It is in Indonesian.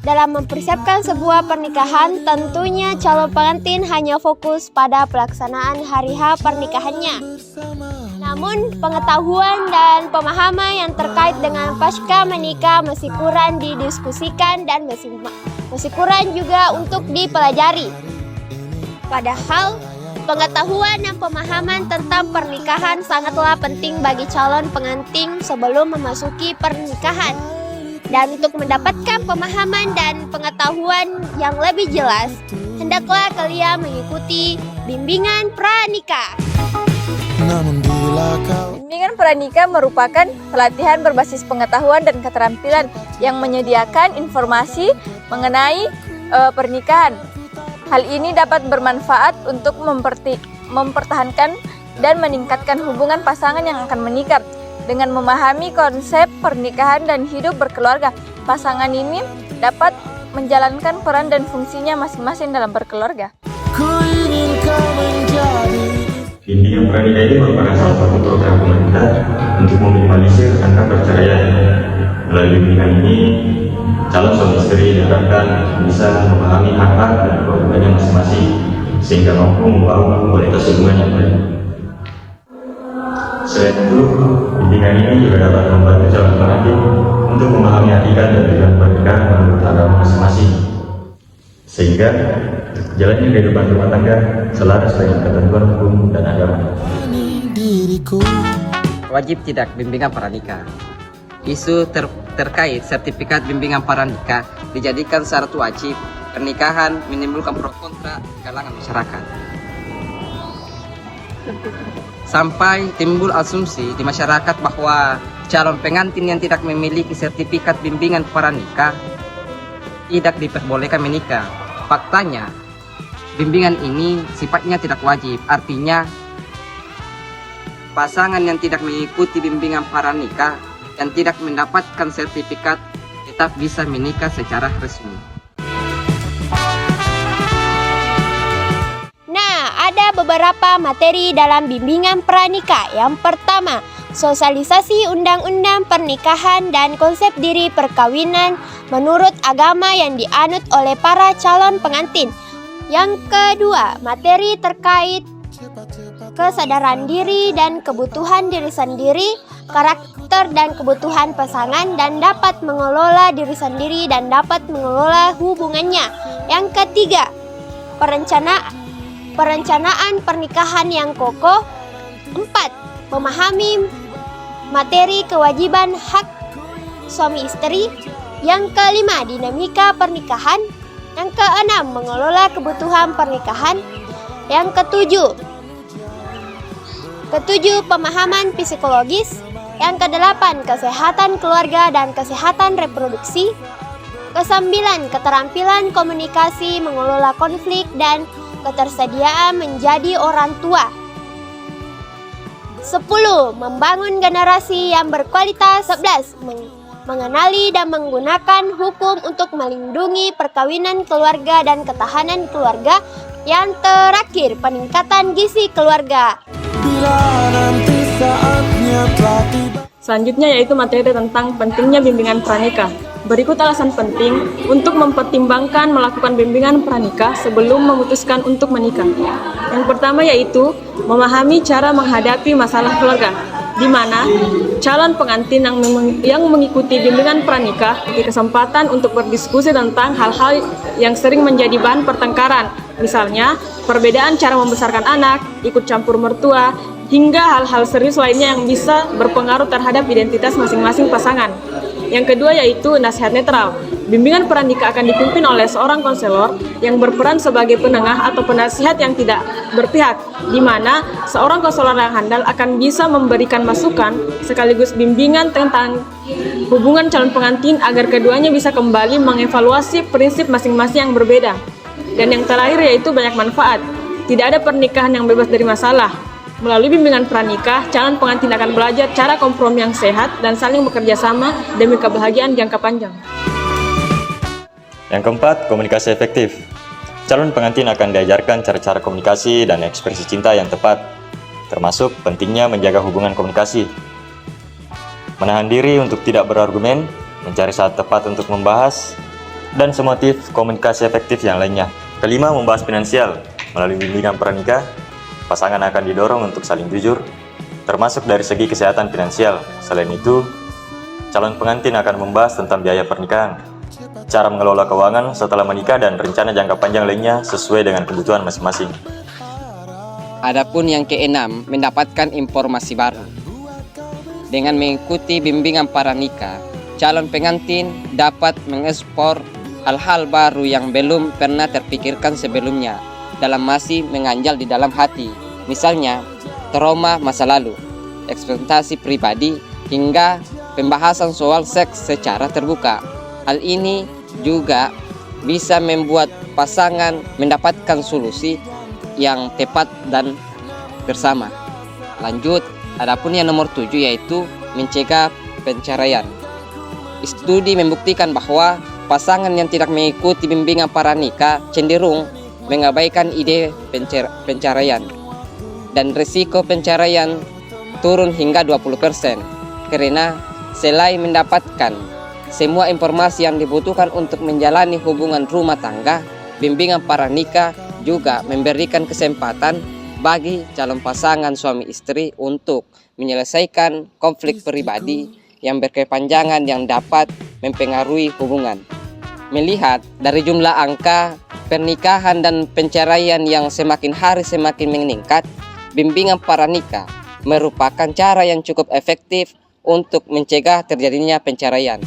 Dalam mempersiapkan sebuah pernikahan, tentunya calon pengantin hanya fokus pada pelaksanaan hari H pernikahannya. Namun, pengetahuan dan pemahaman yang terkait dengan pasca menikah masih kurang didiskusikan dan masih kurang juga untuk dipelajari. Padahal, pengetahuan dan pemahaman tentang pernikahan sangatlah penting bagi calon pengantin sebelum memasuki pernikahan. Dan untuk mendapatkan pemahaman dan pengetahuan yang lebih jelas, hendaklah kalian mengikuti bimbingan pranikah. Bimbingan pranikah merupakan pelatihan berbasis pengetahuan dan keterampilan yang menyediakan informasi mengenai pernikahan. Hal ini dapat bermanfaat untuk mempertahankan dan meningkatkan hubungan pasangan yang akan menikah. Dengan memahami konsep pernikahan dan hidup berkeluarga, pasangan ini dapat menjalankan peran dan fungsinya masing-masing dalam berkeluarga. Bimbingan pranikah ini merupakan salah satu program pemerintah untuk meminimalisir angka perceraian. Melalui bimbingan ini, calon suami istri diharapkan bisa memahami hak-hak dan kewajibannya masing-masing sehingga mampu membangun kualitas hubungan yang baik. Selain itu, bimbingan ini juga dapat membantu calon pengantin untuk memahami hakikat dan tujuan pernikahan menurut agama masing-masing, sehingga jalannya kehidupan rumah tangga selaras dengan ketentuan hukum dan agama. Wajib tidak bimbingan pranikah. Isu terkait sertifikat bimbingan pranikah dijadikan syarat wajib pernikahan menimbulkan pro kontra kalangan masyarakat. Sampai timbul asumsi di masyarakat bahwa calon pengantin yang tidak memiliki sertifikat bimbingan pranikah tidak diperbolehkan menikah. Faktanya, bimbingan ini sifatnya tidak wajib. Artinya, pasangan yang tidak mengikuti bimbingan pranikah dan tidak mendapatkan sertifikat tetap bisa menikah secara resmi. Ada beberapa materi dalam bimbingan pranikah. Yang pertama, sosialisasi undang-undang pernikahan dan konsep diri perkawinan menurut agama yang dianut oleh para calon pengantin. Yang kedua, materi terkait kesadaran diri dan kebutuhan diri sendiri, karakter dan kebutuhan pasangan, dan dapat mengelola diri sendiri dan dapat mengelola hubungannya. Yang ketiga, perencanaan pernikahan yang kokoh. 4. Memahami materi kewajiban hak suami istri. Yang kelima, dinamika pernikahan. Yang keenam, mengelola kebutuhan pernikahan. Yang ketujuh, pemahaman psikologis. Yang kedelapan, kesehatan keluarga dan kesehatan reproduksi. Kesembilan, keterampilan komunikasi, mengelola konflik, dan ketersediaan menjadi orang tua. 10. Membangun generasi yang berkualitas. 11. Mengenali dan menggunakan hukum untuk melindungi perkawinan keluarga dan ketahanan keluarga. Yang terakhir, peningkatan gizi keluarga. Selanjutnya yaitu materi tentang pentingnya bimbingan pranikah. Berikut alasan penting untuk mempertimbangkan melakukan bimbingan pranikah sebelum memutuskan untuk menikah. Yang pertama yaitu memahami cara menghadapi masalah keluarga, di mana calon pengantin yang mengikuti bimbingan pranikah memiliki kesempatan untuk berdiskusi tentang hal-hal yang sering menjadi bahan pertengkaran, misalnya perbedaan cara membesarkan anak, ikut campur mertua, hingga hal-hal serius lainnya yang bisa berpengaruh terhadap identitas masing-masing pasangan. Yang kedua yaitu nasihat netral. Bimbingan pranikah akan dipimpin oleh seorang konselor yang berperan sebagai penengah atau penasihat yang tidak berpihak, di mana seorang konselor yang handal akan bisa memberikan masukan sekaligus bimbingan tentang hubungan calon pengantin agar keduanya bisa kembali mengevaluasi prinsip masing-masing yang berbeda. Dan yang terakhir yaitu banyak manfaat. Tidak ada pernikahan yang bebas dari masalah. Melalui bimbingan pranikah, calon pengantin akan belajar cara kompromi yang sehat dan saling bekerja sama demi kebahagiaan jangka panjang. Yang keempat, komunikasi efektif. Calon pengantin akan diajarkan cara-cara komunikasi dan ekspresi cinta yang tepat, termasuk pentingnya menjaga hubungan komunikasi. Menahan diri untuk tidak berargumen, mencari saat tepat untuk membahas, dan semotif komunikasi efektif yang lainnya. Kelima, membahas finansial. Melalui bimbingan pranikah, pasangan akan didorong untuk saling jujur, termasuk dari segi kesehatan finansial. Selain itu, calon pengantin akan membahas tentang biaya pernikahan, cara mengelola keuangan setelah menikah, dan rencana jangka panjang lainnya sesuai dengan kebutuhan masing-masing. Adapun yang keenam, mendapatkan informasi baru. Dengan mengikuti bimbingan pranikah, calon pengantin dapat mengeksplor hal-hal baru yang belum pernah terpikirkan sebelumnya dalam masih menganjal di dalam hati. Misalnya, trauma masa lalu, ekspektasi pribadi, hingga pembahasan soal seks secara terbuka. Hal ini juga bisa membuat pasangan mendapatkan solusi yang tepat dan bersama. Lanjut, adapun yang nomor 7 yaitu mencegah perceraian. Studi membuktikan bahwa pasangan yang tidak mengikuti bimbingan pranikah cenderung mengabaikan ide perceraian, dan risiko perceraian turun hingga 20%. Karena selain mendapatkan semua informasi yang dibutuhkan untuk menjalani hubungan rumah tangga, bimbingan pranikah juga memberikan kesempatan bagi calon pasangan suami istri untuk menyelesaikan konflik pribadi yang berkepanjangan yang dapat mempengaruhi hubungan. Melihat dari jumlah angka pernikahan dan perceraian yang semakin hari semakin meningkat, bimbingan pranikah merupakan cara yang cukup efektif untuk mencegah terjadinya perceraian.